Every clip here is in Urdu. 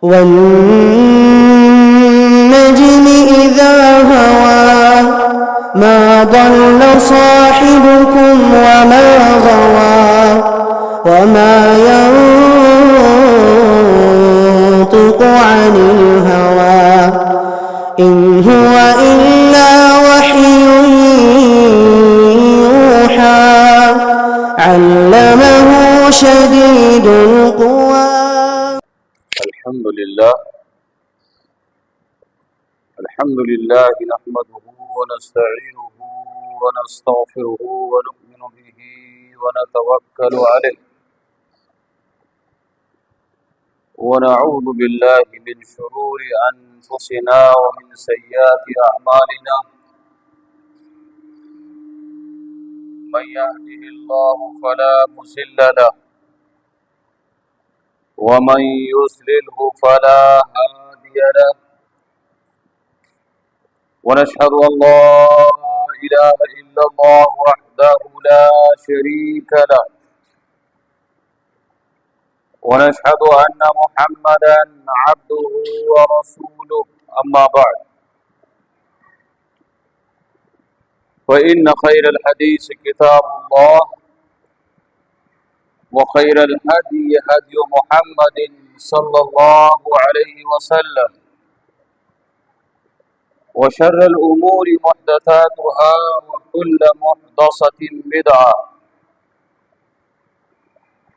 والنجم إذا هوى ما ضل صاحبكم وما غوى وما ينطق عن الهوى إن هو إلا وحي يوحى علمه شديد القوى. الحمد لله نحمده ونستعينه ونستغفره ونؤمن به ونتوكل عليه ونعوذ بالله من شرور أنفسنا ومن سيئات أعمالنا من يهده الله فلا مضل له ومن يضلله فلا هادي له ونشهد أن لا إله إلا الله وحده لا شريك له ونشهد أن محمدا عبده ورسوله أما بعد فإن خير الحديث كتاب الله وخير الهدي هدي محمد صلى الله عليه وسلم وشر الأمور محدثاتها وكل محدثة بدعة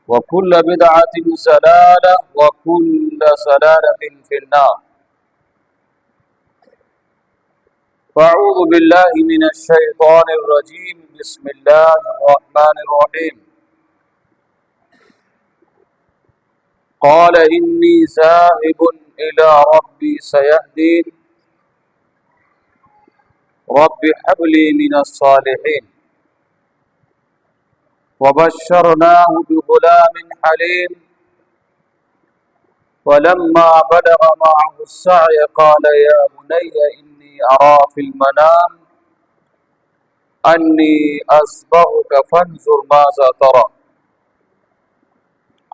وكل بدعة ضلالة وكل ضلالة في النار. فأعوذ بالله من الشيطان الرجيم. بسم الله الرحمن الرحيم. قال إني ذاهب إلى ربي سيهدين رب هب لي من الصالحين وبشرناه بغلام حليم فلما بلغ معه السعي قال يا بني إني أرى في المنام أني أذبحك فانظر ماذا ترى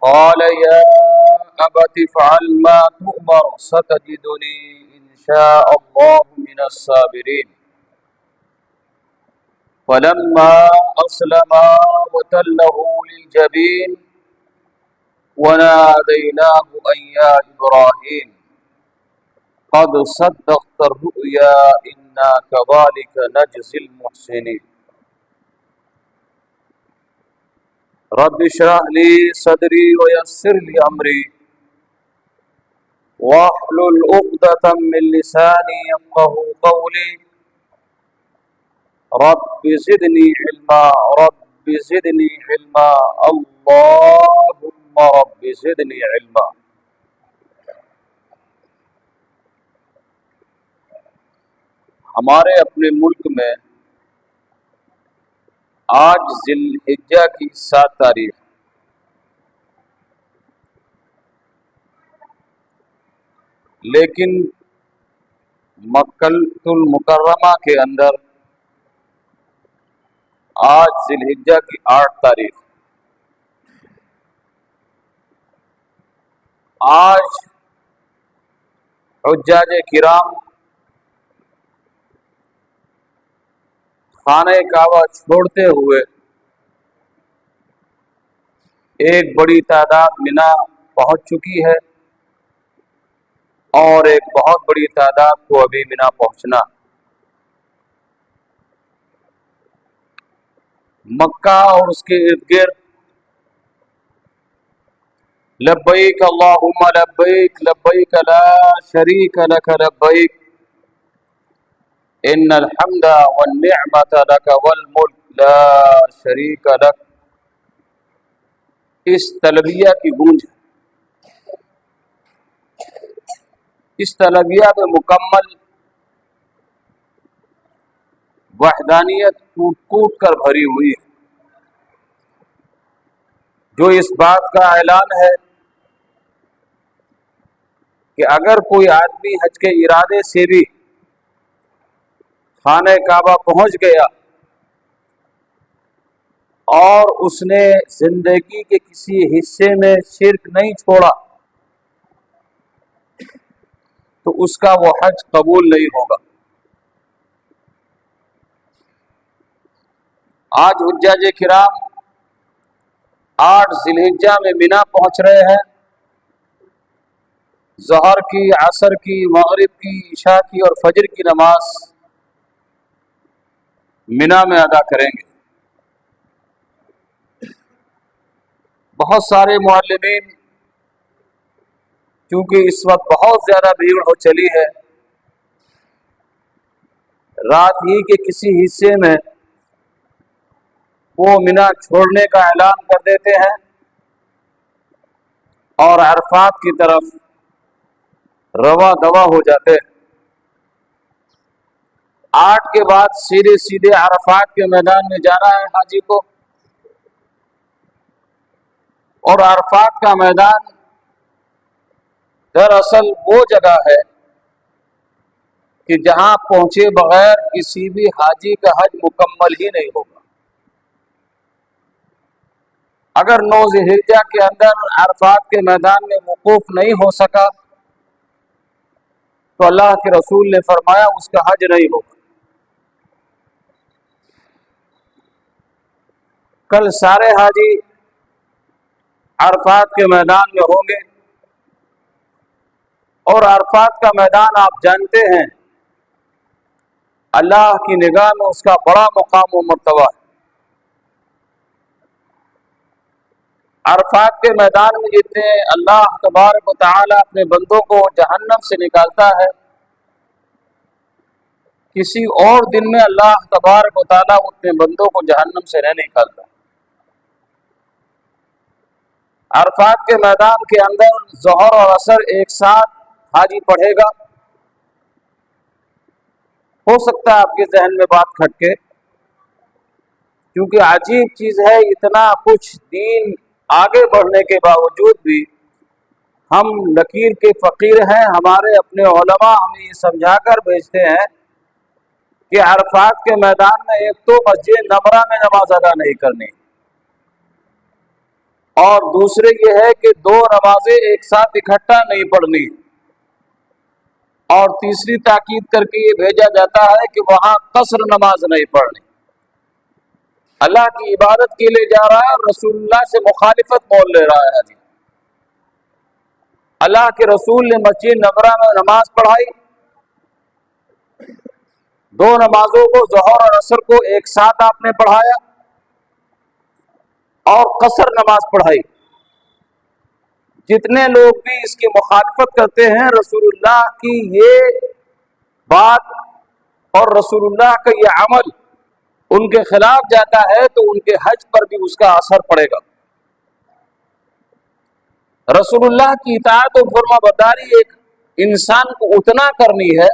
قال يا أبت افعل ما تؤمر ستجدني إن شاء الله من الصابرين فلما أسلما وتله للجبين وناديناه أن يا إبراهيم قد صدقت الرؤيا إنا كذلك نجزي المحسنين رب اشرح لي صدري ويسر لي أمري واحلل عقدة من لساني يفقهوا قولي رب زدني علما رب زدني علما اللهم رب زدنی علما. ہمارے اپنے ملک میں آج ذی الحجہ کی 7 تاریخ لیکن مکہ المکرمہ کے اندر آج ذی الحجہ کی 8 تاریخ. آج حجاج کرام خانہ کعبہ چھوڑتے ہوئے ایک بڑی تعداد مینا پہنچ چکی ہے اور ایک بہت بڑی تعداد کو ابھی مینا پہنچنا. مکہ اور اس کے ارد گرد لبیک اللہم لبیک لبیک لا شریک لک لبیک ان الحمد والنعمت لک والملک لا شریک لک. اس تلبیہ کی گونج، اس تلبیہ میں مکمل وحدانیت ٹوٹ ٹوٹ کر بھری ہوئی ہے، جو اس بات کا اعلان ہے کہ اگر کوئی آدمی حج کے ارادے سے بھی خانہ کعبہ پہنچ گیا اور اس نے زندگی کے کسی حصے میں شرک نہیں چھوڑا اس کا وہ حج قبول نہیں ہوگا۔ آج حجاج کرام 8 ذی الحجہ میں مینا پہنچ رہے ہیں، ظہر کی، عصر کی، مغرب کی، عشاء کی اور فجر کی نماز مینا میں ادا کریں گے۔ بہت سارے معلمین، کیونکہ اس وقت بہت زیادہ بھیڑ ہو چلی ہے، رات ہی کے کسی حصے میں وہ مینا چھوڑنے کا اعلان کر دیتے ہیں اور عرفات کی طرف رواں دواں ہو جاتے ہیں۔ 8 کے بعد سیدھے عرفات کے میدان میں جانا ہے حاجی کو، اور عرفات کا میدان دراصل وہ جگہ ہے کہ جہاں پہنچے بغیر کسی بھی حاجی کا حج مکمل ہی نہیں ہوگا۔ اگر 9 ذی الحجہ کے اندر عرفات کے میدان میں وقوف نہیں ہو سکا تو اللہ کے رسول نے فرمایا اس کا حج نہیں ہوگا۔ کل سارے حاجی عرفات کے میدان میں ہوں گے، اور عرفات کا میدان آپ جانتے ہیں اللہ کی نگاہ میں اس کا بڑا مقام و مرتبہ ہے۔ عرفات کے میدان میں جتنے اللہ تبارک و تعالی اپنے بندوں کو جہنم سے نکالتا ہے، کسی اور دن میں اللہ تبارک و تعالی اپنے بندوں کو جہنم سے نہیں نکالتا۔ عرفات کے میدان کے اندر ظہر اور عصر ایک ساتھ حاجی پڑھے گا۔ ہو سکتا ہے آپ کے ذہن میں بات کھٹکے، کیونکہ عجیب چیز ہے، اتنا کچھ دین آگے بڑھنے کے باوجود بھی ہم لکیر کے فقیر ہیں۔ ہمارے اپنے علماء ہمیں یہ سمجھا کر بھیجتے ہیں کہ عرفات کے میدان میں ایک تو مسجد نمرہ میں نماز ادا نہیں کرنی، اور دوسرے یہ ہے کہ 2 نمازیں ایک ساتھ اکٹھا نہیں پڑھنی، اور تیسری تاکید کر کے یہ بھیجا جاتا ہے کہ وہاں قصر نماز نہیں پڑھنی۔ اللہ کی عبادت کے لیے جا رہا ہے اور رسول اللہ سے مخالفت مول لے رہا ہے۔ اللہ کے رسول نے مسجد نمرہ میں نماز پڑھائی، 2 نمازوں کو، ظہر اور عصر کو ایک ساتھ آپ نے پڑھایا، اور قصر نماز پڑھائی۔ جتنے لوگ بھی اس کی مخالفت کرتے ہیں، رسول اللہ کی یہ بات اور رسول اللہ کا یہ عمل ان کے خلاف جاتا ہے تو ان کے حج پر بھی اس کا اثر پڑے گا۔ رسول اللہ کی اطاعت و فرما برداری ایک انسان کو اتنا کرنی ہے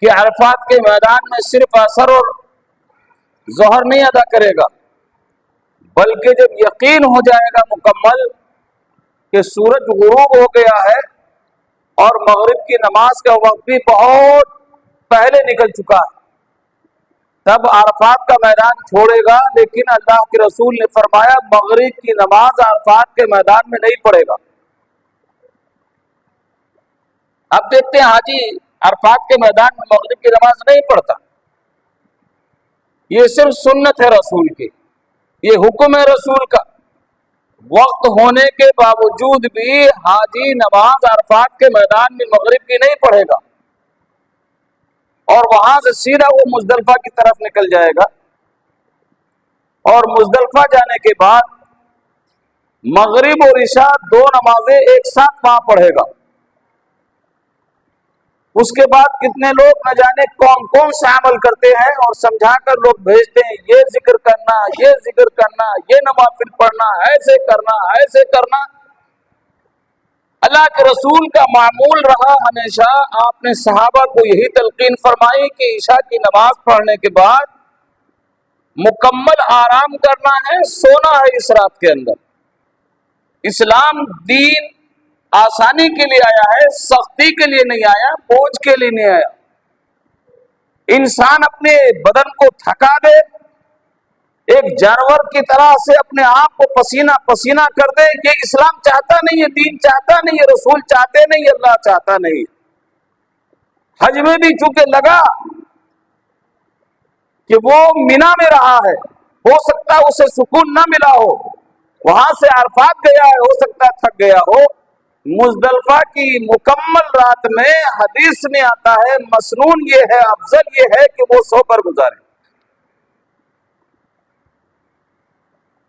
کہ عرفات کے میدان میں صرف عصر اور ظہر نہیں ادا کرے گا، بلکہ جب یقین ہو جائے گا مکمل کہ سورج غروب ہو گیا ہے اور مغرب کی نماز کا وقت بھی بہت پہلے نکل چکا ہے، تب عرفات کا میدان چھوڑے گا۔ لیکن اللہ کے رسول نے فرمایا مغرب کی نماز عرفات کے میدان میں نہیں پڑھے گا۔ اب دیکھتے ہیں حاجی عرفات کے میدان میں مغرب کی نماز نہیں پڑھتا، یہ صرف سنت ہے رسول کی، یہ حکم ہے رسول کا، وقت ہونے کے باوجود بھی حاجی نماز عرفات کے میدان میں مغرب کی نہیں پڑھے گا، اور وہاں سے سیدھا وہ مزدلفہ کی طرف نکل جائے گا، اور مزدلفہ جانے کے بعد مغرب اور عشاء 2 نمازیں ایک ساتھ وہاں پڑھے گا۔ اس کے بعد کتنے لوگ نہ جانے کون کون سے عمل کرتے ہیں اور سمجھا کر لوگ بھیجتے ہیں، یہ ذکر کرنا، یہ ذکر کرنا، یہ نوافل پڑھنا، ایسے کرنا، ایسے کرنا۔ اللہ کے رسول کا معمول رہا ہمیشہ، آپ نے صحابہ کو یہی تلقین فرمائی کہ عشاء کی نماز پڑھنے کے بعد مکمل آرام کرنا ہے، سونا ہے اس رات کے اندر۔ اسلام دین آسانی کے لیے آیا ہے، سختی کے لیے نہیں آیا، بوجھ کے لیے نہیں آیا۔ انسان اپنے بدن کو تھکا دے ایک جانور کی طرح سے اپنے آپ کو پسینہ پسینہ کر دے، یہ اسلام چاہتا نہیں ہے، دین چاہتا نہیں ہے، رسول چاہتے نہیں، اللہ چاہتا نہیں۔ حج میں بھی چونکہ لگا کہ وہ مینا میں رہا ہے، ہو سکتا ہے اسے سکون نہ ملا ہو، وہاں سے عرفات گیا ہے، ہو سکتا ہے تھک گیا ہو، مزدلفہ کی مکمل رات میں حدیث میں آتا ہے مسنون یہ ہے، افضل یہ ہے کہ وہ سو کر گزارے،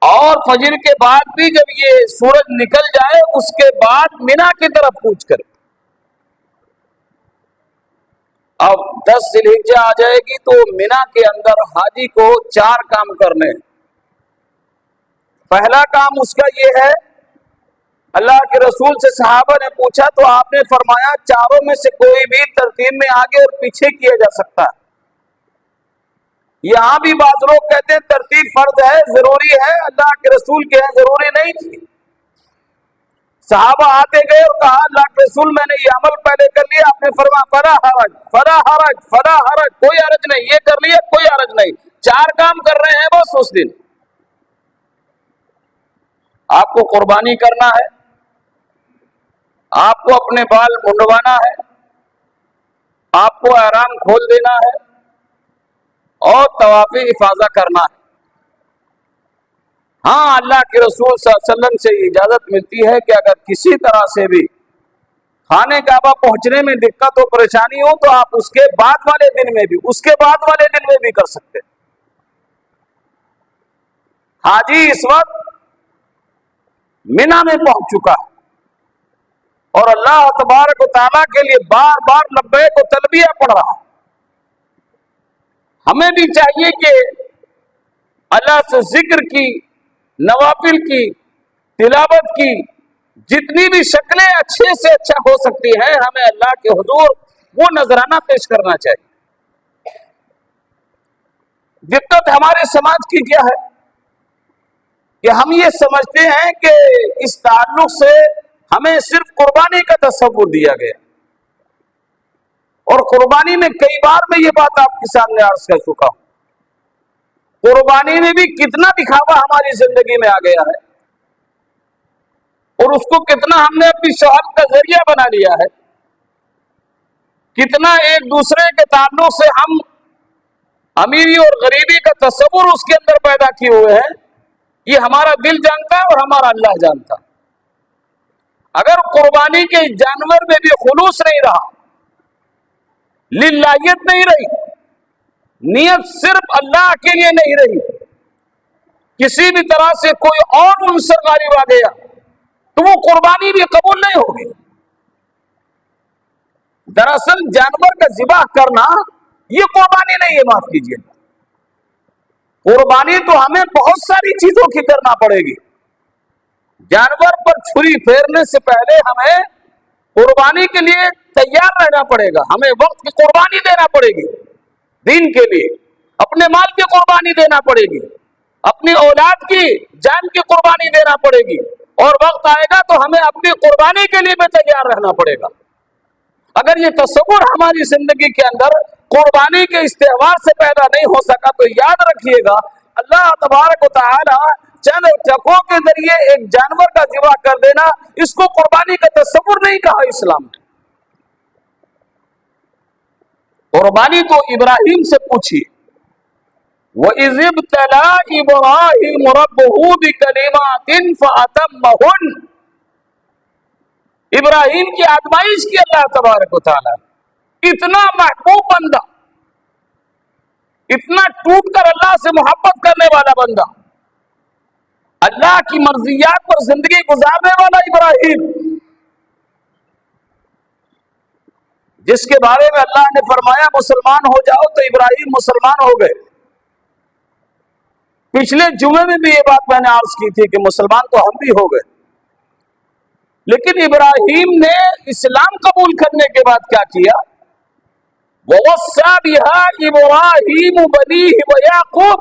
اور فجر کے بعد بھی جب یہ سورج نکل جائے اس کے بعد مینا کی طرف کوچ کرے۔ اب 10 ذی الحجہ آ جائے گی تو مینا کے اندر حاجی کو 4 کام کرنے ہیں۔ پہلا کام اس کا یہ ہے، اللہ کے رسول سے صحابہ نے پوچھا تو آپ نے فرمایا چاروں میں سے کوئی بھی ترتیب میں آگے اور پیچھے کیا جا سکتا ہے۔ یہاں بھی بعض لوگ کہتے ہیں ترتیب فرض ہے، ضروری ہے، اللہ کے رسول کے ہیں ضروری نہیں تھی۔ صحابہ آتے گئے اور کہا اللہ کے رسول میں نے یہ عمل پہلے کر لیا، آپ نے فرمایا فلا حرج فلا حرج فلا حرج، کوئی حرج نہیں، یہ کر لیا کوئی حرج نہیں، 4 کام کر رہے ہیں بس اس دن۔ آپ کو قربانی کرنا ہے، آپ کو اپنے بال منڈوانا ہے، آپ کو احرام کھول دینا ہے اور طواف افاضہ کرنا ہے۔ ہاں اللہ کے رسول صلی اللہ علیہ وسلم سے اجازت ملتی ہے کہ اگر کسی طرح سے بھی خانہ کعبہ پہنچنے میں دقت و پریشانی ہو تو آپ اس کے بعد والے دن میں بھی کر سکتے ہیں۔ حاجی اس وقت مینا میں پہنچ چکا ہے اور اللہ تبارک و تعالیٰ کے لیے بار بار لبیک و تلبیہ پڑھ رہا ہے۔ ہمیں بھی چاہیے کہ اللہ سے ذکر کی، نوافل کی، تلاوت کی جتنی بھی شکلیں اچھے سے اچھا ہو سکتی ہیں، ہمیں اللہ کے حضور وہ نذرانہ پیش کرنا چاہیے۔ دقت ہمارے سماج کی کیا ہے کہ ہم یہ سمجھتے ہیں کہ اس تعلق سے ہمیں صرف قربانی کا تصور دیا گیا، اور قربانی میں کئی بار میں یہ بات آپ کے سامنے عرض کر چکا ہوں، قربانی میں بھی کتنا دکھاوا ہماری زندگی میں آ گیا ہے، اور اس کو کتنا ہم نے اپنی شہرت کا ذریعہ بنا لیا ہے، کتنا ایک دوسرے کے تعلق سے ہم امیری اور غریبی کا تصور اس کے اندر پیدا کیے ہوئے ہیں۔ یہ ہمارا دل جانتا ہے اور ہمارا اللہ جانتا ہے۔ اگر قربانی کے جانور میں بھی خلوص نہیں رہا، للہیت نہیں رہی، نیت صرف اللہ کے لیے نہیں رہی، کسی بھی طرح سے کوئی اور عنصر غالب آ گیا تو وہ قربانی بھی قبول نہیں ہوگی۔ دراصل جانور کا ذبح کرنا یہ قربانی نہیں ہے، معاف کیجیے، قربانی تو ہمیں بہت ساری چیزوں کی کرنا پڑے گی۔ جانور پر چھری پھیرنے سے پہلے ہمیں قربانی کے لیے تیار رہنا پڑے گا، ہمیں وقت کی قربانی دینا پڑے گی، دین کے لیے اپنے مال کی قربانی دینا پڑے گی، اپنی اولاد کی جان کی قربانی دینا پڑے گی، اور وقت آئے گا تو ہمیں اپنی قربانی کے لیے بھی تیار رہنا پڑے گا۔ اگر یہ تصور ہماری زندگی کے اندر قربانی کے استحوار سے پیدا نہیں ہو سکا تو یاد رکھیے گا اللہ تبارک و تعالی چند ٹکوں کے ذریعے ایک جانور کا ذبح کر دینا، اس کو قربانی کا تصور نہیں کہا اسلام نے۔ قربانی تو ابراہیم سے پوچھی، وَإِذِ ابْتَلَىٰ إِبْرَاهِيمُ رَبُّهُ بِكَلِمَاتٍ فَأَتَمَّهُنَّ، ابراہیم کی آزمائش کی اللہ تبارک و تعالی، اتنا محبوب بندہ، اتنا ٹوٹ کر اللہ سے محبت کرنے والا بندہ، اللہ کی مرضیات پر زندگی گزارنے والا ابراہیم، جس کے بارے میں اللہ نے فرمایا مسلمان ہو جاؤ تو ابراہیم مسلمان ہو گئے۔ پچھلے جمعے میں بھی یہ بات میں نے عرض کی تھی کہ مسلمان تو ہم بھی ہو گئے، لیکن ابراہیم نے اسلام قبول کرنے کے بعد کیا کیا؟ وَوَصَّىٰ بِهَا إِبْرَاهِيمُ بَنِيهِ وَيَعْقُوبُ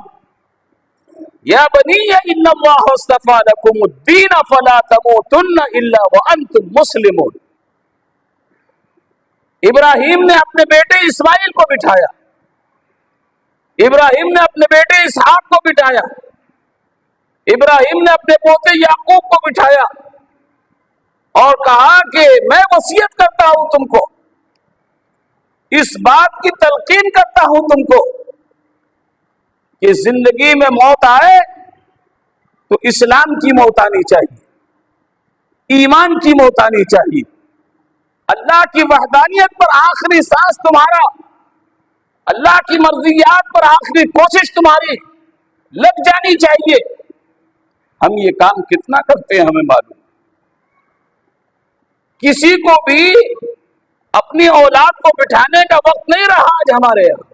يَا بَنِيَّ إِنَّ اللَّهَ اصْطَفَىٰ لَكُمُ الدِّينَ فَلَا تَمُوتُنَّ إِلَّا وَأَنتُم مُّسْلِمُونَ۔ ابراہیم نے اپنے بیٹے اسماعیل کو بٹھایا ابراہیم نے اپنے بیٹے اسحاق کو بٹھایا، ابراہیم نے اپنے پوتے یعقوب کو بٹھایا اور کہا کہ میں وصیت کرتا ہوں تم کو، اس بات کی تلقین کرتا ہوں تم کو کہ زندگی میں موت آئے تو اسلام کی موت آنی چاہیے، ایمان کی موت آنی چاہیے، اللہ کی وحدانیت پر آخری سانس تمہارا، اللہ کی مرضیات پر آخری کوشش تمہاری لگ جانی چاہیے۔ ہم یہ کام کتنا کرتے ہیں ہمیں معلوم۔ کسی کو بھی اپنی اولاد کو بٹھانے کا وقت نہیں رہا آج ہمارے یہاں۔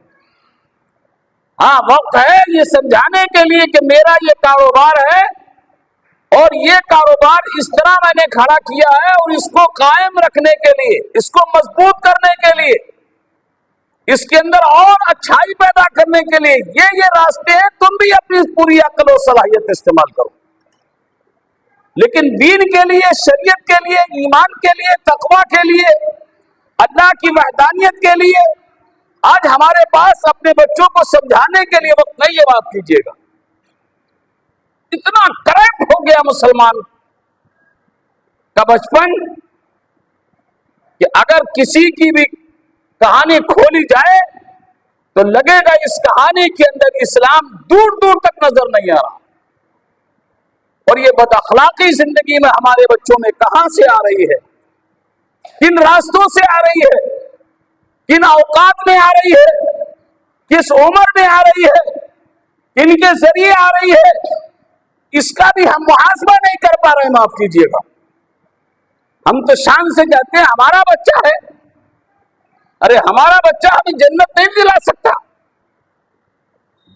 ہاں وقت ہے یہ سمجھانے کے لیے کہ میرا یہ کاروبار ہے اور یہ کاروبار اس طرح میں نے کھڑا کیا ہے، اور اس کو قائم رکھنے کے لیے، اس کو مضبوط کرنے کے لیے، اس کے اندر اور اچھائی پیدا کرنے کے لیے یہ راستے ہیں، تم بھی اپنی پوری عقل و صلاحیت استعمال کرو۔ لیکن دین کے لیے، شریعت کے لیے، ایمان کے لیے، تقوی کے لیے، اللہ کی وحدانیت کے لیے آج ہمارے پاس اپنے بچوں کو سمجھانے کے لیے وقت نہیں ہے۔ بات کیجیے گا، اتنا کریکٹ ہو گیا مسلمان کا بچپن کہ اگر کسی کی بھی کہانی کھولی جائے تو لگے گا اس کہانی کے اندر اسلام دور دور تک نظر نہیں آ رہا۔ اور یہ بد اخلاقی زندگی میں ہمارے بچوں میں کہاں سے آ رہی ہے، کن راستوں سے آ رہی ہے، کن اوقات میں آ رہی ہے، کس عمر میں آ رہی ہے، کن کے ذریعے آ رہی ہے، اس کا بھی ہم محاسبہ نہیں کر پا رہے۔ معاف کیجیے گا، ہم تو شان سے کہتے ہیں ہمارا بچہ ہے۔ ارے ہمارا بچہ ہمیں جنت نہیں دلا سکتا،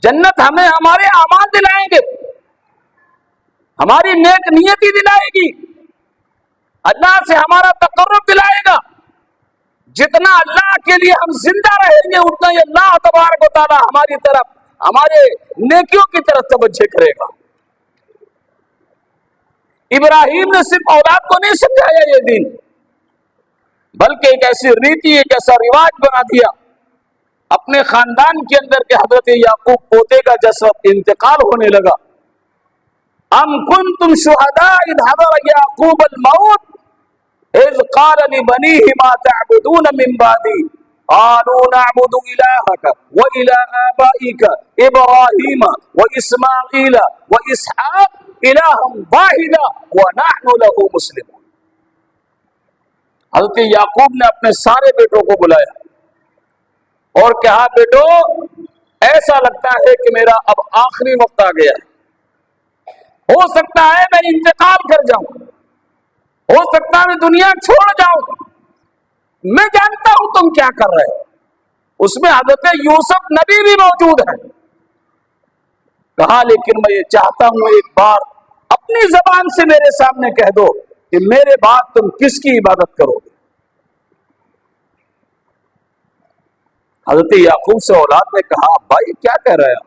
جنت ہمیں ہمارے اعمال دلائیں گے، ہماری نیک نیتی دلائے گی، اللہ سے ہمارا تقرب دلائے گا۔ جتنا اللہ کے لیے ہم زندہ رہیں گے اتنا ہی اللہ تبارک و تعالی ہماری طرف، ہمارے نیکیوں کی طرف توجہ کرے گا۔ ابراہیم نے صرف اولاد کو نہیں سمجھایا یہ دین، بلکہ ایک ایسی ریتی، ایک ایسا رواج بنا دیا اپنے خاندان کے اندر کہ حضرت یعقوب پوتے کا جب انتقال ہونے لگا، ام کنتم شہداء اذ حضر یعقوب الموت اذ قال لبنیہ ما تعبدون من بعدی قالوا نعبد الہک والہ آبائک ابراہیم واسماعیل واسحاق الہا واحدا ونحن له مسلمون۔ حضرت یعقوب نے اپنے سارے بیٹوں کو بلایا اور کہا بیٹو ایسا لگتا ہے کہ میرا اب آخری وقت آ گیا ہے، ہو سکتا ہے میں انتقال کر جاؤں، ہو سکتا ہے میں دنیا چھوڑ جاؤں، میں جانتا ہوں تم کیا کر رہے ہو۔ اس میں حضرت یوسف نبی بھی موجود ہے۔ کہا لیکن میں یہ چاہتا ہوں ایک بار اپنی زبان سے میرے سامنے کہہ دو کہ میرے بعد تم کس کی عبادت کرو گے۔ حضرت یعقوب سے اولاد نے کہا بھائی کیا کہہ رہے ہیں،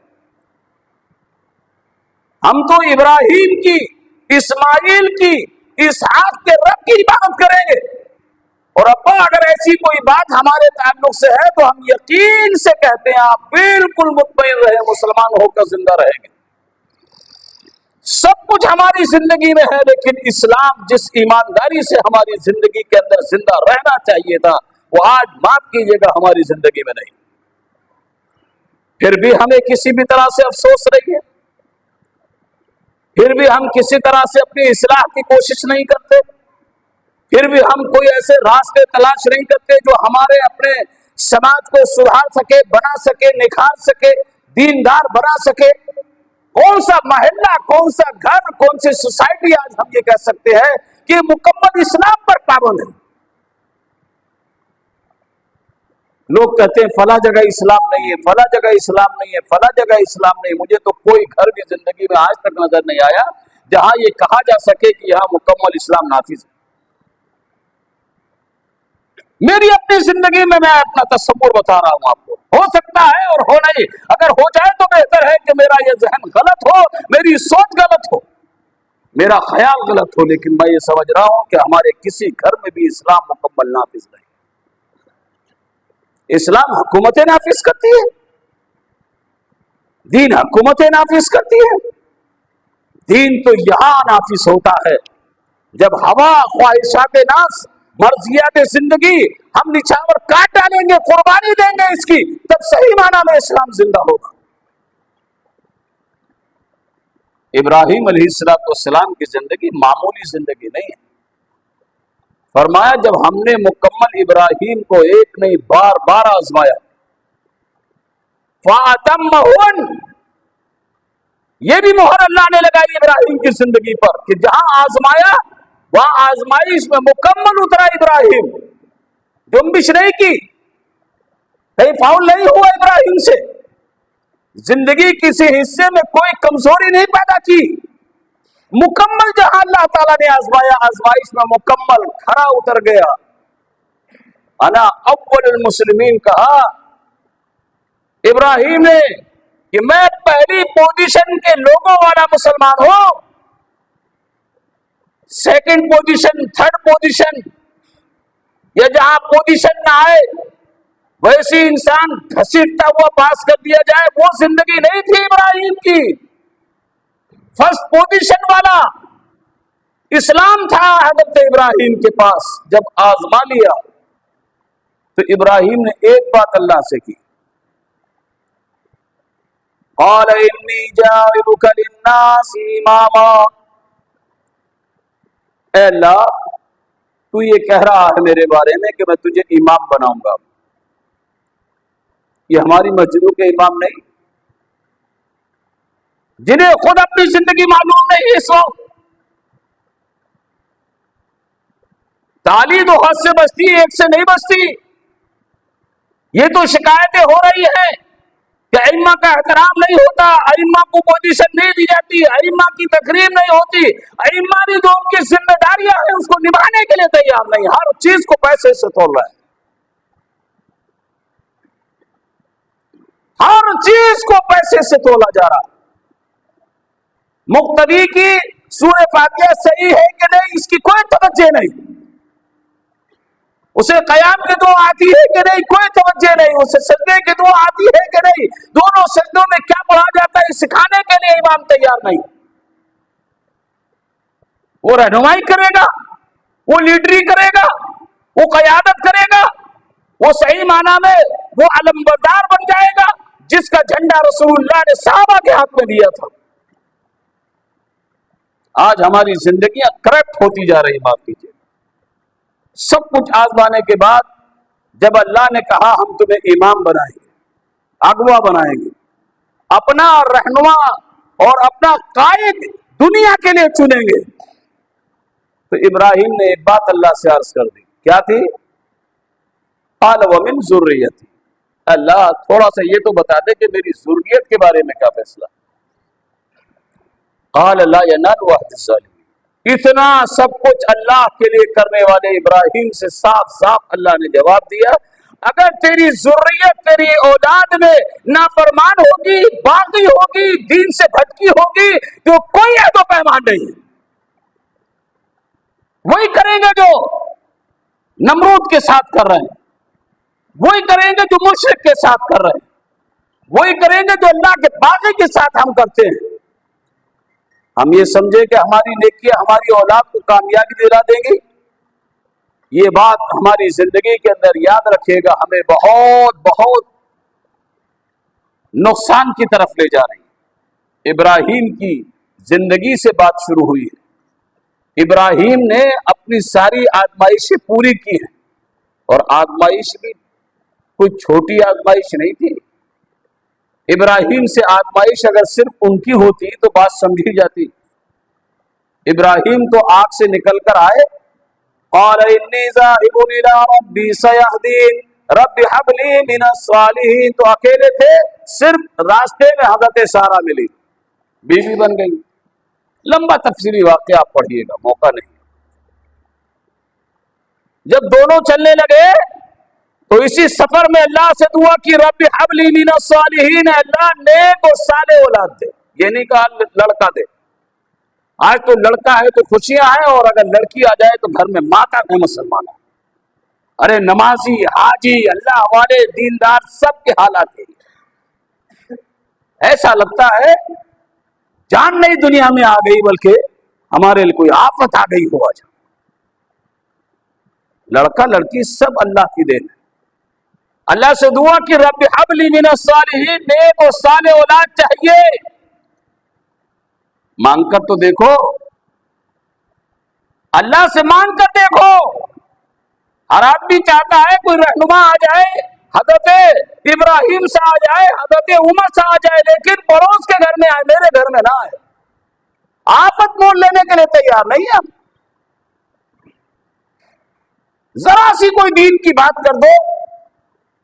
ہم تو ابراہیم کی، اسماعیل کی، اسحاق کے رب کی عبادت کریں گے، اور ابا اگر ایسی کوئی بات ہمارے تعلق سے ہے تو ہم یقین سے کہتے ہیں آپ بالکل مطمئن رہیں، مسلمان ہو کر زندہ رہیں گے۔ سب کچھ ہماری زندگی میں ہے، لیکن اسلام جس ایمانداری سے ہماری زندگی کے اندر زندہ رہنا چاہیے تھا وہ آج معاف کیجیے گا ہماری زندگی میں نہیں۔ پھر بھی ہمیں کسی بھی طرح سے افسوس رہی ہے، پھر بھی ہم کسی طرح سے اپنی اصلاح کی کوشش نہیں کرتے، پھر بھی ہم کوئی ایسے راستے تلاش نہیں کرتے جو ہمارے اپنے سماج کو سدھار سکے، بنا سکے، نکھار سکے، دیندار بنا سکے۔ کون سا محلہ، کون سا گھر، کون سی سوسائٹی آج ہم یہ کہہ سکتے ہیں کہ مکمل اسلام پر پابند ہے؟ لوگ کہتے ہیں فلاں جگہ اسلام نہیں ہے، فلاں جگہ اسلام نہیں ہے، فلاں جگہ اسلام نہیں۔ مجھے تو کوئی گھر بھی زندگی میں آج تک نظر نہیں آیا جہاں یہ کہا جا سکے کہ یہاں مکمل اسلام نافذ ہے۔ میری اپنی زندگی میں میں اپنا تصور بتا رہا ہوں آپ کو، ہو سکتا ہے اور ہو نہیں، اگر ہو جائے تو بہتر ہے کہ میرا یہ ذہن غلط ہو، میری سوچ غلط ہو، میرا خیال غلط ہو، لیکن میں یہ سمجھ رہا ہوں کہ ہمارے کسی گھر میں بھی اسلام مکمل نافذ نہیں۔ اسلام حکومتیں نافذ کرتی ہے، دین حکومتیں نافذ کرتی ہے. دین تو یہاں نافذ ہوتا ہے جب ہوا خواہشات ناس مرضیات زندگی ہم نچھاور کاٹ ڈالیں گے, قربانی دیں گے اس کی, تب صحیح معنی میں اسلام زندہ ہوگا. ابراہیم علیہ السلام کی زندگی معمولی زندگی نہیں ہے. فرمایا جب ہم نے مکمل ابراہیم کو ایک نہیں بار بار آزمایا, فَأَتَمَّهُنَّ, یہ بھی مہر اللہ نے لگائی ابراہیم کی زندگی پر کہ جہاں آزمایا وہاں آزمائش میں مکمل اترا ابراہیم, جنبش نہیں کی, کہیں فاؤل نہیں ہوا ابراہیم سے, زندگی کسی حصے میں کوئی کمزوری نہیں پیدا کی, مکمل جہاں اللہ تعالیٰ نے آزمایا آزمائش میں مکمل کھڑا اتر گیا. انا اول المسلمین کہا ابراہیم نے کہ میں پہلی پوزیشن کے لوگوں والا مسلمان ہوں. سیکنڈ پوزیشن, تھرڈ پوزیشن, یا جہاں پوزیشن نہ آئے ویسی انسان گھسیٹتا ہوا پاس کر دیا جائے, وہ زندگی نہیں تھی ابراہیم کی. فرسٹ پوزیشن والا اسلام تھا حضرت ابراہیم کے پاس. جب آزما لیا تو ابراہیم نے ایک بات اللہ سے کی, قال انی جاعلک للناس اماما, اے اللہ تو یہ کہہ رہا ہے میرے بارے میں کہ میں تجھے امام بناؤں گا. یہ ہماری مسجدوں کے امام نہیں, جنہیں خود اپنی زندگی معلوم نہیں اس وقت, تالی دو ہاتھ سے بجتی ایک سے نہیں بجتی. یہ تو شکایتیں ہو رہی ہیں کہ ائمہ کا احترام نہیں ہوتا, ائمہ کو پوزیشن نہیں دی جاتی, ائمہ کی تقریم نہیں ہوتی. ائمہ بھی جو ان کی ذمہ داریاں ہیں اس کو نبھانے کے لیے تیار نہیں, ہر چیز کو پیسے سے تول رہا ہے, ہر چیز کو پیسے سے تولا جا رہا ہے. مقتدی کی سورہ فاتحہ صحیح ہے کہ نہیں اس کی کوئی توجہ نہیں, اسے قیام کی دعا آتی ہے کہ نہیں کوئی توجہ نہیں, اسے سجدے کی دعا آتی ہے کہ نہیں, دونوں سجدوں میں کیا پڑھا جاتا ہے سکھانے کے لیے امام تیار نہیں. وہ رہنمائی کرے گا, وہ لیڈری کرے گا, وہ قیادت کرے گا, وہ صحیح معنی میں وہ علمبردار بن جائے گا جس کا جھنڈا رسول اللہ نے صحابہ کے ہاتھ میں دیا تھا. آج ہماری زندگیاں کرپٹ ہوتی جا رہی. معاف کیجیے, سب کچھ آزمانے کے بعد جب اللہ نے کہا ہم تمہیں امام بنائیں گے, اغوا بنائیں گے, اپنا رہنما اور اپنا قائد دنیا کے لیے چنیں گے, تو ابراہیم نے ایک بات اللہ سے عرض کر دی. کیا تھی؟ قال ومن ذریتی, اللہ تھوڑا سا یہ تو بتا دے کہ میری ذریت کے بارے میں کیا فیصلہ. قال لا ینال عہد الظالمین. اتنا سب کچھ اللہ کے لیے کرنے والے ابراہیم سے صاف صاف اللہ نے جواب دیا, اگر تیری ذریت تیری اولاد میں نافرمان ہوگی, باغی ہوگی, دین سے بھٹکی ہوگی, تو کوئی عہد و پیمان نہیں. وہی کریں گے جو نمرود کے ساتھ کر رہے ہیں, وہی کریں گے جو مشرک کے ساتھ کر رہے ہیں, وہی کریں گے جو اللہ کے باغی کے ساتھ ہم کرتے ہیں. ہم یہ سمجھے کہ ہماری نیکیاں ہماری اولاد کو کامیابی دلا دیں گی, یہ بات ہماری زندگی کے اندر یاد رکھیے گا, ہمیں بہت بہت نقصان کی طرف لے جا رہی. ابراہیم کی زندگی سے بات شروع ہوئی ہے. ابراہیم نے اپنی ساری آزمائشیں پوری کی ہیں, اور آزمائش بھی کوئی چھوٹی آزمائش نہیں تھی. ابراہیم سے آزمائش اگر صرف ان کی ہوتی تو بات سمجھی جاتی. ابراہیم تو آگ سے نکل کر آئے, قال انی ذاہب الی ربی سیہدین رب ہب لی من الصالحین, تو اکیلے تھے, صرف راستے میں حضرت سارہ ملی, بیوی بن گئی. لمبا تفصیلی واقعہ آپ پڑھیے گا, موقع نہیں. جب دونوں چلنے لگے تو اسی سفر میں اللہ سے دعا کی, رب ہب لی من الصالحین, اللہ نیک اور صالح اولاد دے. یہ نہیں کہا لڑکا دے. آج تو لڑکا ہے تو خوشیاں ہیں, اور اگر لڑکی آ جائے تو گھر میں ماتم ہے مسلمان. ارے نمازی, حاجی, اللہ والے, دیندار, سب کے حالات ہیں. ایسا لگتا ہے جان نہیں دنیا میں آ گئی بلکہ ہمارے لیے کوئی آفت آ گئی ہو آج. لڑکا لڑکی سب اللہ کی دین ہے. اللہ سے دعا کہ رب ہب لی من الصالحین، نیک اور صالح اولاد چاہیے. مانگ کر تو دیکھو، اللہ سے مانگ کر دیکھو. ہر آدمی چاہتا ہے کوئی رہنما آ جائے، حضرت ابراہیم سے آ جائے، حضرت عمر سے آ جائے، لیکن پڑوس کے گھر میں آئے، میرے گھر میں نہ آئے. آفت مول لینے کے لیے تیار نہیں ہے. ذرا سی کوئی دین کی بات کر دو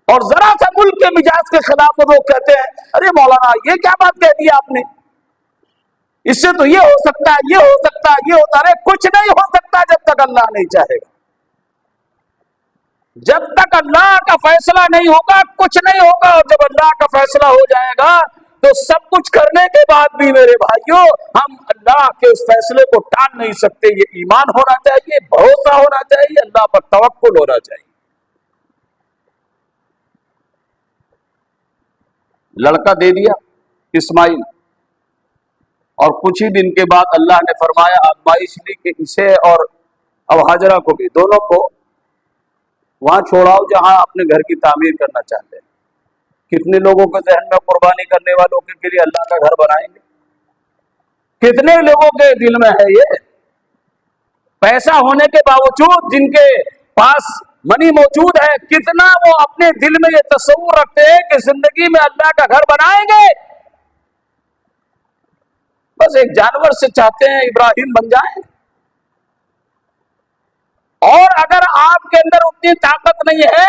اور ذرا سا ملک کے مزاج کے خلاف لوگ کہتے ہیں ارے مولانا یہ کیا بات کہہ دی آپ نے، اس سے تو یہ ہو سکتا ہے، یہ ہو سکتا ہے، یہ ہوتا ہے. کچھ نہیں ہو سکتا جب تک اللہ نہیں چاہے گا. جب تک اللہ کا فیصلہ نہیں ہوگا کچھ نہیں ہوگا. اور جب اللہ کا فیصلہ ہو جائے گا تو سب کچھ کرنے کے بعد بھی میرے بھائیوں ہم اللہ کے اس فیصلے کو ٹال نہیں سکتے. یہ ایمان ہونا چاہیے، بھروسہ ہونا چاہیے، اللہ پر توکل ہونا چاہیے. لڑکا دے دیا اسماعیل، اور کچھ ہی دن کے بعد اللہ نے فرمایا آزمائش لی کہ اسے اور اب ہاجرہ کو بھی، دونوں کو وہاں چھوڑاؤ جہاں اپنے گھر کی تعمیر کرنا چاہتے ہیں. کتنے لوگوں کے ذہن میں قربانی کرنے والوں کے لیے اللہ کا گھر بنائیں گے؟ کتنے لوگوں کے دل میں ہے یہ؟ پیسہ ہونے کے باوجود جن کے پاس منی موجود ہے، کتنا وہ اپنے دل میں یہ تصور رکھتے ہیں کہ زندگی میں اللہ کا گھر بنائیں گے. بس ایک جانور سے چاہتے ہیں ابراہیم بن جائیں. اور اگر آپ کے اندر اتنی طاقت نہیں ہے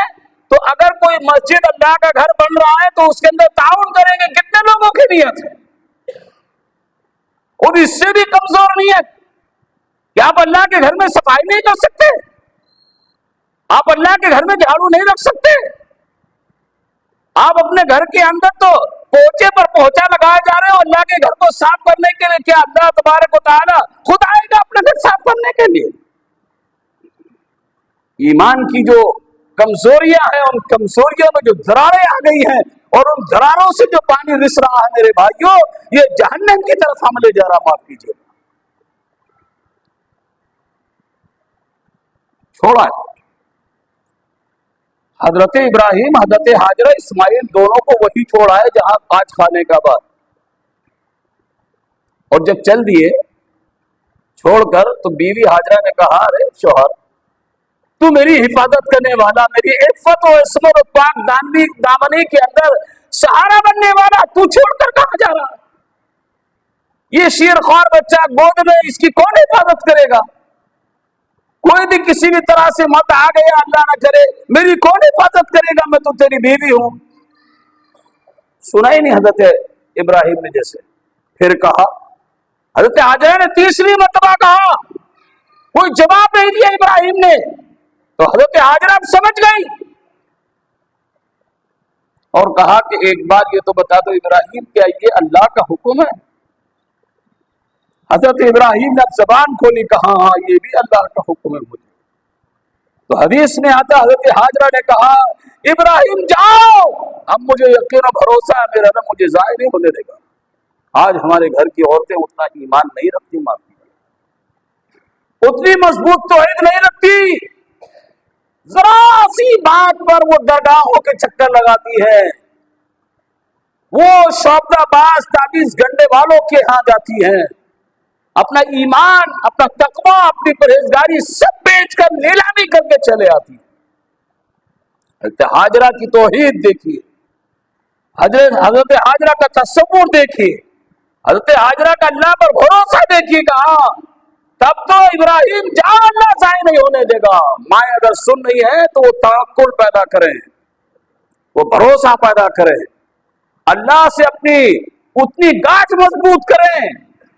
تو اگر کوئی مسجد اللہ کا گھر بن رہا ہے تو اس کے اندر تعاون کریں گے. کتنے لوگوں کی نیت ہے؟ اور اس سے بھی کمزور نیت کہ آپ اللہ کے گھر میں صفائی نہیں کر سکتے، آپ اللہ کے گھر میں جھاڑو نہیں رکھ سکتے، آپ اپنے گھر کے اندر تو پوچے پر پوچا لگائے جا رہے ہو. اللہ کے گھر کو صاف کرنے کے لیے کیا اللہ تبارک و تعالی خود آئے گا اپنے گھر صاف کرنے کے لیے؟ ایمان کی جو کمزوریاں ہیں، ان کمزوریوں میں جو دراڑیں آ گئی ہیں اور ان دراروں سے جو پانی رس رہا ہے میرے بھائیوں، یہ جہنم کی طرف ہم لے جا رہا. معاف کیجیے، چھوڑا ہے. حضرت ابراہیم، حضرت ہاجرہ، اسماعیل دونوں کو وہی چھوڑا ہے جہاں آج کھانے کا بعد. اور جب چل دیے چھوڑ کر تو بیوی ہاجرہ نے کہا ارے شوہر تو میری حفاظت کرنے والا، میری عفت و عصمت و پاک دامنی کے اندر سہارا بننے والا، تو چھوڑ کر کہاں جا رہا ہے؟ یہ شیر خوار بچہ گود میں، اس کی کون حفاظت کرے گا؟ کوئی بھی کسی بھی طرح سے مت آ گیا اللہ نہ کرے، میری کون حفاظت کرے گا؟ میں تو تیری بیوی ہوں. سنا ہی نہیں حضرت ابراہیم نے. جیسے پھر کہا حضرت ہاجرہ نے تیسری مرتبہ کہا، کوئی جواب نہیں دیا ابراہیم نے. تو حضرت ہاجرہ سمجھ گئی اور کہا کہ ایک بار یہ تو بتا دو ابراہیم، کیا یہ اللہ کا حکم ہے؟ حضرت ابراہیم نے زبان کھولی، کہا ہاں یہ بھی اللہ کا حکم ہے مجھے. تو حدیث میں آتا حضرت ہاجرہ نے کہا ابراہیم جاؤ، اب مجھے یقین و بھروسہ ہے میرا رب مجھے ضائع نہیں ہونے دے گا. آج ہمارے گھر کی عورتیں اتنا ایمان نہیں رکھتی، اتنی مضبوط توحید نہیں رکھتی. ذرا سی بات پر وہ درگاہوں کے چکر لگاتی ہے، وہ شعبدہ باز تعویذ گنڈے والوں کے ہاں جاتی ہیں، اپنا ایمان، اپنا تقویٰ، اپنی پرہیزگاری سب بیچ کر نیلامی کر کے چلے آتی ہیں. حضرت ہاجرہ کی توحید دیکھیے، حضرت ہاجرہ کا تصور دیکھیے، حضرت ہاجرہ کا اللہ پر بھروسہ دیکھیے. کہا تب تو ابراہیم جان اللہ ضائع نہیں ہونے دے گا. مائیں اگر سن رہی ہے تو وہ توکل پیدا کریں، وہ بھروسہ پیدا کریں، اللہ سے اپنی اتنی گاٹھ مضبوط کریں،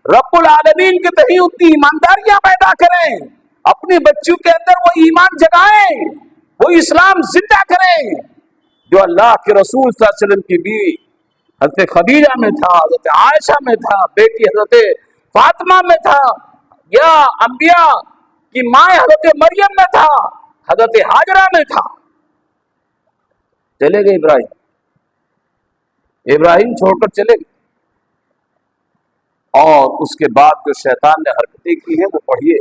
رب العالمین کے تئیں اتنی ایمانداریاں پیدا کریں، اپنی بچیوں کے اندر وہ ایمان جگائیں، وہ اسلام زندہ کریں جو اللہ کے رسول صلی اللہ علیہ وسلم کی بیوی حضرت خدیجہ میں تھا، حضرت عائشہ میں تھا، بیٹی حضرت فاطمہ میں تھا، یا انبیاء کی ماں حضرت مریم میں تھا، حضرت ہاجرہ میں تھا. چلے گئے ابراہیم چھوڑ کر چلے گئے. اور اس کے بعد جو شیطان نے حرکتیں کی ہیں وہ پڑھیے.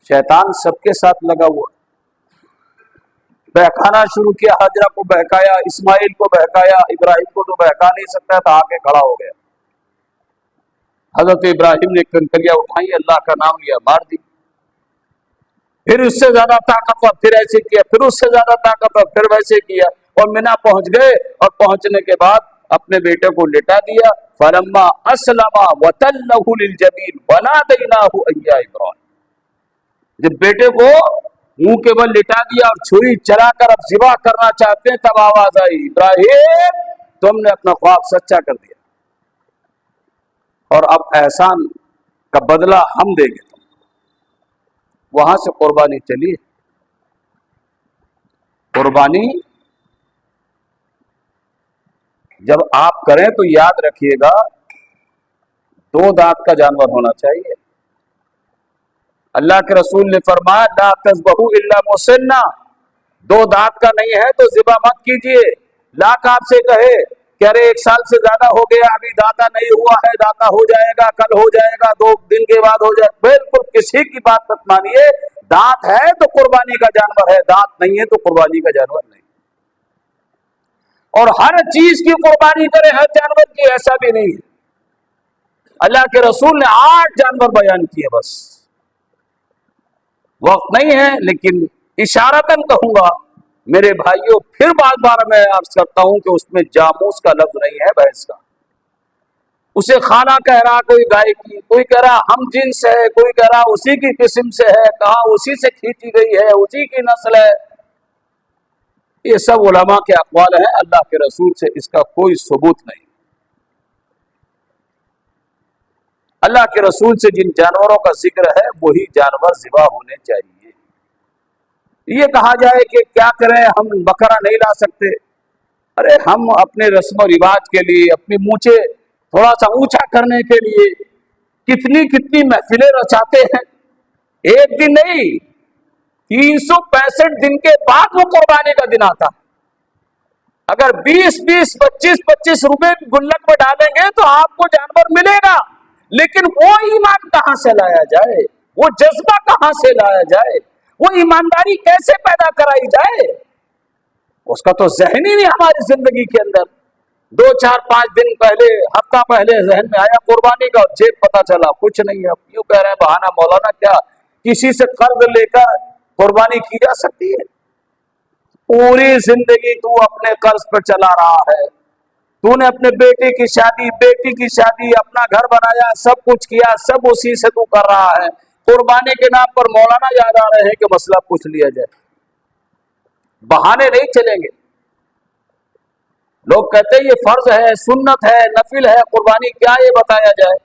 شیطان سب کے ساتھ لگا ہوا، بہکانا شروع کیا. حاجرہ کو بہکایا، اسماعیل کو بہکایا، ابراہیم کو تو بہکا نہیں سکتا تھا، آگے کھڑا ہو گیا. حضرت ابراہیم نے کنکریاں اٹھائی، اللہ کا نام لیا، مار دی. پھر اس سے زیادہ طاقتور، پھر ایسے کیا، پھر اس سے زیادہ طاقتور، پھر ویسے کیا، اور مینا پہنچ گئے. اور پہنچنے کے بعد اپنے بیٹے کو لٹا دیا. فلما اسلم وتلہ للجبین ونادیناہ ان یا ابراہیم. جب بیٹے کو منہ کے بل لٹا دیا اور چھری چلا کر اب ذبح کرنا چاہتے ہیں، تب آواز آئی، ابراہیم تم نے اپنا خواب سچا کر دیا، اور اب احسان کا بدلہ ہم دیں گے. وہاں سے قربانی چلی. قربانی جب آپ کریں تو یاد رکھیے گا 2 دانت کا جانور ہونا چاہیے. اللہ کے رسول نے فرمایا لا تذبحوا الا مسنہ، 2 دانت کا نہیں ہے تو ذبح مت کیجیے. لاکھ آپ سے کہے کہ ارے 1 سال سے زیادہ ہو گیا ابھی داتا نہیں ہوا ہے، داتا ہو جائے گا، کل ہو جائے گا، 2 دن کے بعد ہو جائے گا، بالکل کسی کی بات مت مانیے. دانت ہے تو قربانی کا جانور ہے، دانت نہیں ہے تو قربانی کا جانور نہیں. اور ہر چیز کی قربانی کرے، ہر جانور کی، ایسا بھی نہیں ہے. اللہ کے رسول نے 8 جانور بیان کیے. بس وقت نہیں ہے لیکن اشارتاً کہوں گا میرے بھائیوں، پھر بار میں عرض کرتا ہوں کہ اس میں جاموس کا لفظ نہیں ہے، بھینس کا. اسے خانہ کہہ رہا کوئی گائے کی، کوئی کہہ رہا ہم جنس ہے، کوئی کہہ رہا اسی کی قسم سے ہے، کہاں اسی سے کھینچی گئی ہے، اسی کی نسل ہے. یہ سب علماء کے اقوال ہیں، اللہ کے رسول سے اس کا کوئی ثبوت نہیں. اللہ کے رسول سے جن جانوروں کا ذکر ہے وہی جانور ذبح ہونے چاہیے. یہ کہا جائے کہ کیا کریں ہم بکرا نہیں لا سکتے، ارے ہم اپنے رسم و رواج کے لیے، اپنی مونچھے تھوڑا سا اونچا کرنے کے لیے کتنی محفلیں رچاتے ہیں. ایک دن نہیں، 365 دن کے بعد وہ قربانی کا دن آتا ہے. اگر 20 25 روپے گلک میں ڈالیں گے تو آپ کو جانور ملے گا، لیکن وہ ایمان کہاں سے لایا جائے، وہ جذبہ کہاں سے لایا جائے، وہ ایمانداری کیسے پیدا کرائی جائے؟ اس کا تو ذہن ہی نہیں ہماری زندگی کے اندر. 2 4 5 دن پہلے، ہفتہ پہلے ذہن میں آیا قربانی کا، جیب پتا چلا کچھ نہیں ہے. یوں کہہ رہے ہیں بہانہ مولانا کیا کسی سے قرض لے کر قربانی کی جا سکتی ہے؟ پوری زندگی تو اپنے قرض پر چلا رہا ہے. تو نے اپنے بیٹے کی شادی، بیٹی کی شادی، اپنا گھر بنایا، سب کچھ کیا، سب اسی سے تو کر رہا ہے. قربانی کے نام پر مولانا یاد آ رہے ہیں کہ مسئلہ پوچھ لیا جائے. بہانے نہیں چلیں گے. لوگ کہتے ہیں یہ فرض ہے، سنت ہے، نفل ہے قربانی، کیا یہ بتایا جائے؟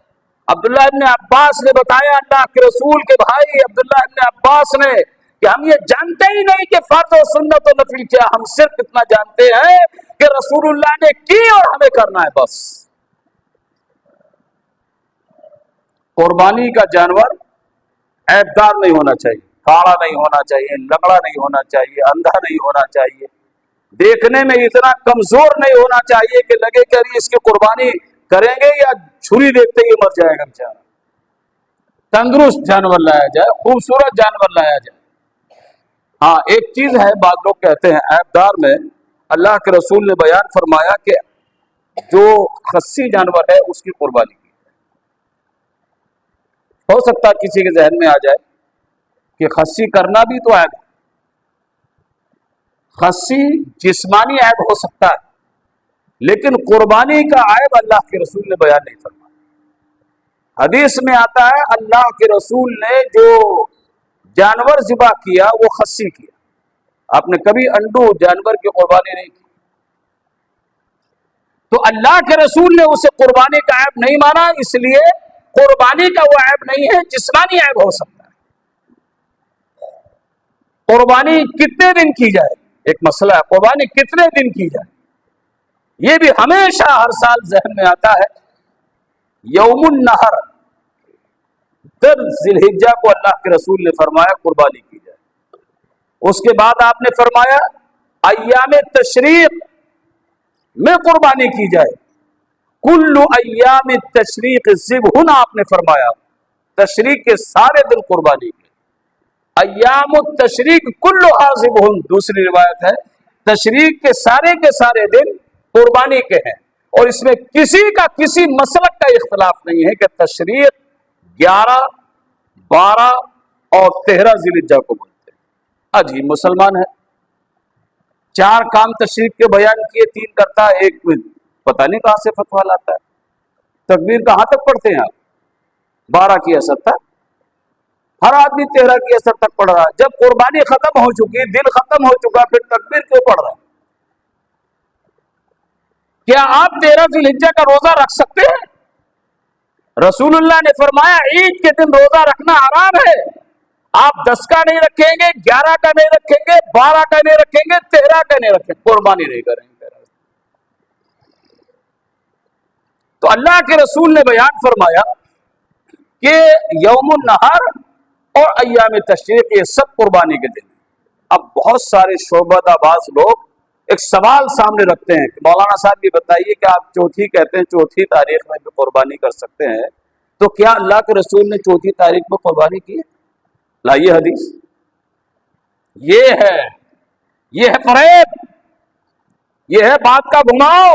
عبداللہ ابن عباس نے بتایا، اللہ کے رسول کے بھائی عبداللہ ابن عباس نے، کہ ہم یہ جانتے ہی نہیں کہ فرض و سنت و نفل کیا، ہم صرف اتنا جانتے ہیں کہ رسول اللہ نے کی اور ہمیں کرنا ہے بس. قربانی کا جانور عیبدار نہیں ہونا چاہیے، کاڑا نہیں ہونا چاہیے، لنگڑا نہیں ہونا چاہیے، اندھا نہیں ہونا چاہیے، دیکھنے میں اتنا کمزور نہیں ہونا چاہیے کہ لگے کہ اس کی قربانی کریں گے یا چھری دیکھتے ہی مر جائے گا بیچارہ. تندرست جانور لایا جائے، خوبصورت جانور لایا جائے. ہاں ایک چیز ہے، بعض لوگ کہتے ہیں عیبدار میں اللہ کے رسول نے بیان فرمایا کہ جو خصی جانور ہے اس کی قربانی کی. ہو سکتا ہے کسی کے ذہن میں آ جائے کہ خصی کرنا بھی تو عیب ہے. خصی جسمانی عیب ہو سکتا ہے لیکن قربانی کا عیب اللہ کے رسول نے بیان نہیں فرمایا. حدیث میں آتا ہے اللہ کے رسول نے جو جانور ذبح کیا وہ خصی کیا. آپ نے کبھی انڈو جانور کی قربانی نہیں کی. تو اللہ کے رسول نے اسے قربانی کا عیب نہیں مانا، اس لیے قربانی کا وہ عیب نہیں ہے، جسمانی عیب ہو سکتا ہے. قربانی کتنے دن کی جائے ایک مسئلہ ہے، قربانی کتنے دن کی جائے یہ بھی ہمیشہ ہر سال ذہن میں آتا ہے. یوم النحر 10 ذی الحجہ کو اللہ کے رسول نے فرمایا قربانی کی جائے. اس کے بعد آپ نے فرمایا ایام تشریق میں قربانی کی جائے. کل ایام التشریق ذبح، آپ نے فرمایا تشریق کے سارے دن قربانی کے، ایام التشریق کلھا ذبح، دوسری روایت ہے تشریق کے سارے دن قربانی کے ہیں، اور اس میں کسی کا کسی مسلک کا اختلاف نہیں ہے کہ تشریق 11، 12 اور 13 ذی الحجہ کو بولتے ہیں۔ عجیب مسلمان ہے، 4 کام تشریق کے بیان کیے، 3 کرتا ہے، 1 پتہ نہیں کہاں سے فتویٰ لاتا ہے۔ تکبیر کہاں تک پڑھتے ہیں آپ؟ 12 کی اثر تک، ہر آدمی 13 کی اثر تک پڑھ رہا ہے۔ جب قربانی ختم ہو چکی، دن ختم ہو چکا، پھر تکبیر کیوں پڑھ رہا ہے؟ کیا آپ 13 ذی الحجہ کا روزہ رکھ سکتے ہیں؟ رسول اللہ نے فرمایا عید کے دن روزہ رکھنا حرام ہے، آپ 10 کا نہیں رکھیں گے، 11 کا نہیں رکھیں گے، 12 کا نہیں رکھیں گے، 13 کا نہیں رکھیں گے، قربانی نہیں کریں گے۔ تو اللہ کے رسول نے بیان فرمایا کہ یوم النحر اور ایام تشریق یہ سب قربانی کے دن۔ اب بہت سارے شعبہ باز لوگ ایک سوال سامنے رکھتے ہیں کہ مولانا صاحب بھی بتائیے کہ آپ چوتھی کہتے ہیں، چوتھی تاریخ میں بھی قربانی کر سکتے ہیں، تو کیا اللہ کے رسول نے چوتھی تاریخ میں قربانی کی ہے؟ لائیے حدیث۔ یہ ہے فریب، یہ ہے بات کا گھماؤ،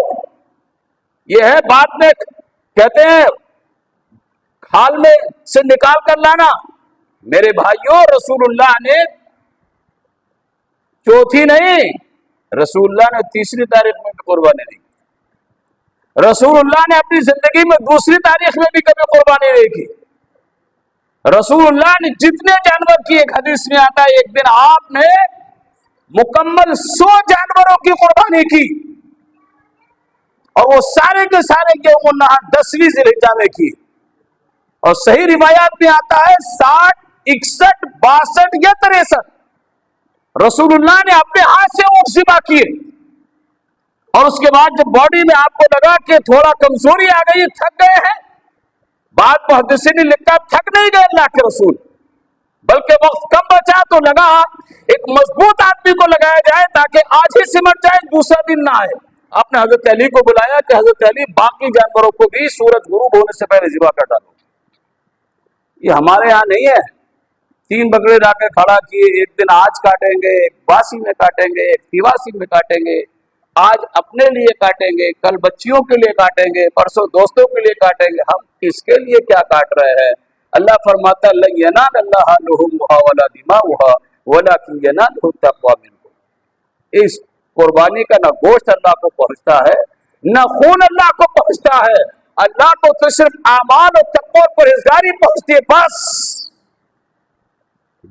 یہ ہے بات میں کہتے ہیں کھال میں سے نکال کر لانا۔ میرے بھائیوں، رسول اللہ نے چوتھی نہیں، رسول اللہ نے 3ری تاریخ میں بھی قربانی نہیں کی۔ رسول اللہ نے اپنی زندگی میں 2ری تاریخ میں بھی کبھی قربانی نہیں کی۔ رسول اللہ نے جتنے جانور کی، ایک حدیث میں آتا ہے ایک دن آپ نے مکمل 100 جانوروں کی قربانی کی، اور وہ سارے کے سارے یوم النحر 10ویں ذی الحجہ میں کی۔ اور صحیح روایات میں آتا ہے 60، 61، 62 یا 63 رسول اللہ نے اپنے ہاتھ سے اونٹ ذبح کیے، اور اس کے بعد جب باڈی میں آپ کو لگا کہ تھوڑا کمزوری آ گئی، تھک گئے ہیں، بعد محدثین نے لکھا تھک نہیں گئے اللہ کے رسول، بلکہ وقت کم بچا تو لگا ایک مضبوط آدمی کو لگایا جائے تاکہ آج ہی سمٹ جائے، دوسرا دن نہ آئے۔ آپ نے حضرت علی کو بلایا کہ حضرت علی باقی جانوروں کو بھی سورج غروب ہونے سے پہلے ذبح کر ڈالو۔ یہ ہمارے ہاں نہیں ہے، 3 بکرے لا کے کھڑا کیے، ایک دن آج کاٹیں گے، ایک باسی میں کاٹیں گے، ایک تیواسی میں کاٹیں گے، آج اپنے لیے کاٹیں گے، کل بچیوں کے لیے کاٹیں گے، پرسوں دوستوں کے لیے کاٹیں گے۔ ہم کس کے لیے کیا کاٹ رہے ہیں؟ اللہ فرماتا ہے لن ینال اللہ لحومھا ولا دماؤھا ولکن ینالہ التقوی منکم۔ اس قربانی کا نہ گوشت اللہ کو پہنچتا ہے، نہ خون اللہ کو پہنچتا ہے، اللہ کو تو صرف اعمال اور تقوی اور پرہیزگاری پہنچتی ہے۔ بس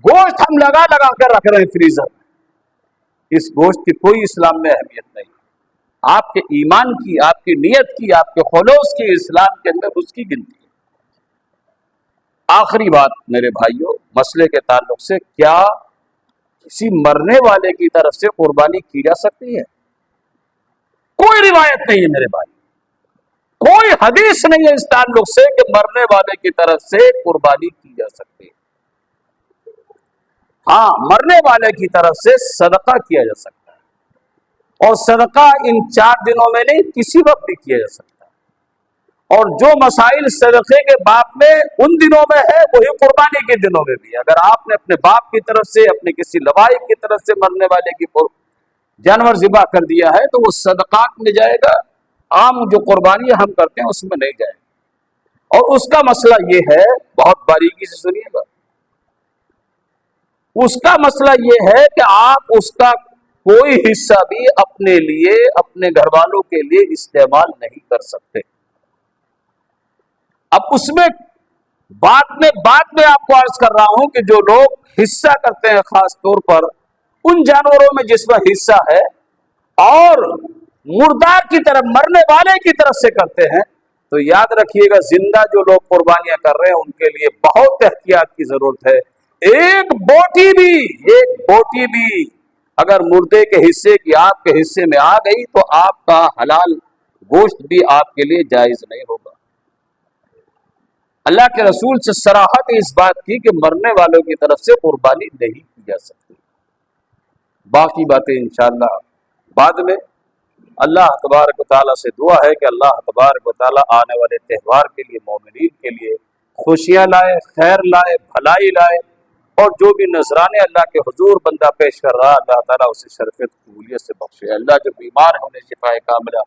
گوشت ہم لگا کر رکھ رہے ہیں فریزر، اس گوشت کی کوئی اسلام میں اہمیت نہیں۔ آپ کے ایمان کی، آپ کی نیت کی، آپ کے خلوص کی، اسلام کے اندر اس کی گنتی ہے۔ آخری بات میرے بھائیوں، مسئلے کے تعلق سے، کیا کسی مرنے والے کی طرف سے قربانی کی جا سکتی ہے؟ کوئی روایت نہیں ہے میرے بھائی، کوئی حدیث نہیں ہے اس تعلق سے کہ مرنے والے کی طرف سے قربانی کی جا سکتی ہے۔ ہاں، مرنے والے کی طرف سے صدقہ کیا جا سکتا ہے، اور صدقہ ان 4 دنوں میں نہیں، کسی وقت بھی کیا جا سکتا ہے۔ اور جو مسائل صدقے کے باب میں ان دنوں میں ہے، وہی قربانی کے دنوں میں بھی۔ اگر آپ نے اپنے باپ کی طرف سے، اپنے کسی لوائق کی طرف سے مرنے والے کی جانور ذبح کر دیا ہے تو وہ صدقات میں جائے گا، عام جو قربانی ہم کرتے ہیں اس میں نہیں جائے گا۔ اور اس کا مسئلہ یہ ہے، بہت باریکی سے سنیے گا، اس کا مسئلہ یہ ہے کہ آپ اس کا کوئی حصہ بھی اپنے لیے، اپنے گھر والوں کے لیے استعمال نہیں کر سکتے۔ اب اس میں بعد میں آپ کو عرض کر رہا ہوں کہ جو لوگ حصہ کرتے ہیں خاص طور پر ان جانوروں میں جس میں حصہ ہے، اور مردار کی طرف، مرنے والے کی طرف سے کرتے ہیں، تو یاد رکھیے گا زندہ جو لوگ قربانیاں کر رہے ہیں ان کے لیے بہت احتیاط کی ضرورت ہے۔ ایک بوٹی بھی اگر مردے کے حصے کی آپ کے حصے میں آ گئی تو آپ کا حلال گوشت بھی آپ کے لیے جائز نہیں ہوگا۔ اللہ کے رسول سے صراحت اس بات کی کہ مرنے والوں کی طرف سے قربانی نہیں کی جا سکتی۔ باقی باتیں انشاءاللہ بعد میں اللہ تبارک و تعالیٰ سے دعا ہے کہ اللہ تبارک و تعالیٰ آنے والے تہوار کے لیے مومنین کے لیے خوشیاں لائے، خیر لائے، بھلائی لائے، اور جو بھی نذرانے اللہ کے حضور بندہ پیش کر رہا اللہ تعالیٰ اسے شرف قبولیت سے بخشے۔ اللہ جو بیمار ہے انہیں شفا کاملہ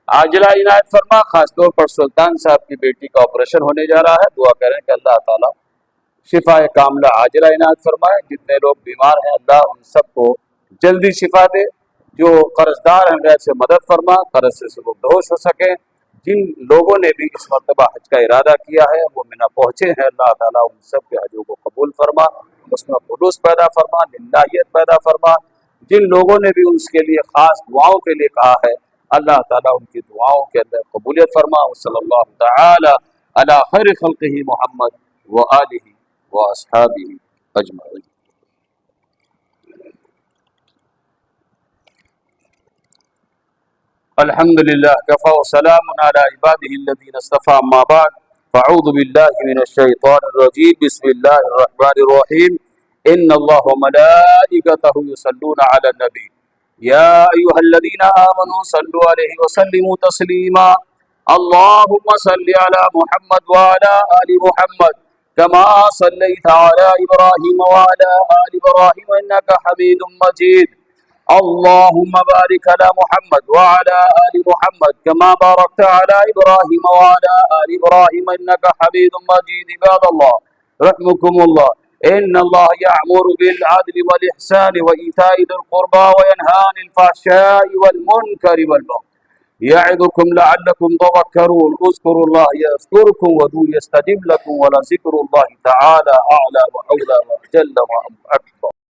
عاجلہ عنایت فرما۔ خاص طور پر سلطان صاحب کی بیٹی کا آپریشن ہونے جا رہا ہے، دعا کریں کہ اللہ تعالیٰ شفا کاملہ عاجلہ عنایت فرمائے۔ جتنے لوگ بیمار ہیں اللہ ان سب کو جلدی شفا دے۔ جو قرض دار ہیں غیر سے مدد فرما، قرض سے وہ بہوش ہو سکیں۔ جن لوگوں نے بھی اس مرتبہ حج کا ارادہ کیا ہے وہ منی پہنچے ہیں، اللہ تعالیٰ ان سب کے حجوں کو قبول فرما، اس میں خلوص پیدا فرما، للہیت پیدا فرما۔ جن لوگوں نے بھی اس کے لیے خاص دعاؤں کے لیے کہا ہے اللہ تعالیٰ ان کی دعاؤں کے اندر قبولیت فرما۔ صلی اللہ تعالی علی خیر خلقہ محمد وآلہ واصحابہ اجمعین۔ الحمد للہ کفا وسلام علی عباده الذین اصطفى، اما بعد فاعوذ باللہ من الشیطان الرجیم، بسم اللہ الرحمن الرحیم۔ ان اللہ وملائکتہ یصلون علی النبی یا ایھا الذین آمنوا صلوا علیہ وسلموا تسلیما۔ اللہم صل علی محمد وعلی آل محمد کما صلیت علی ابراہیم وعلی آل ابراہیم انک حمید مجید۔ اللهم بارك على محمد وعلى آل محمد كما باركت على إبراهيم وعلى آل إبراهيم إنك حميد مجيد۔ عباد الله رحمكم الله، إن الله يأمر بالعدل والإحسان وإيتاء ذي القربى وينهى عن الفحشاء والمنكر والبغي يعظكم لعلكم تذكرون۔ اذكروا الله يذكركم وادعوه يستجب لكم ولذكر الله تعالى أعلى وأولى وأجل وأكبر۔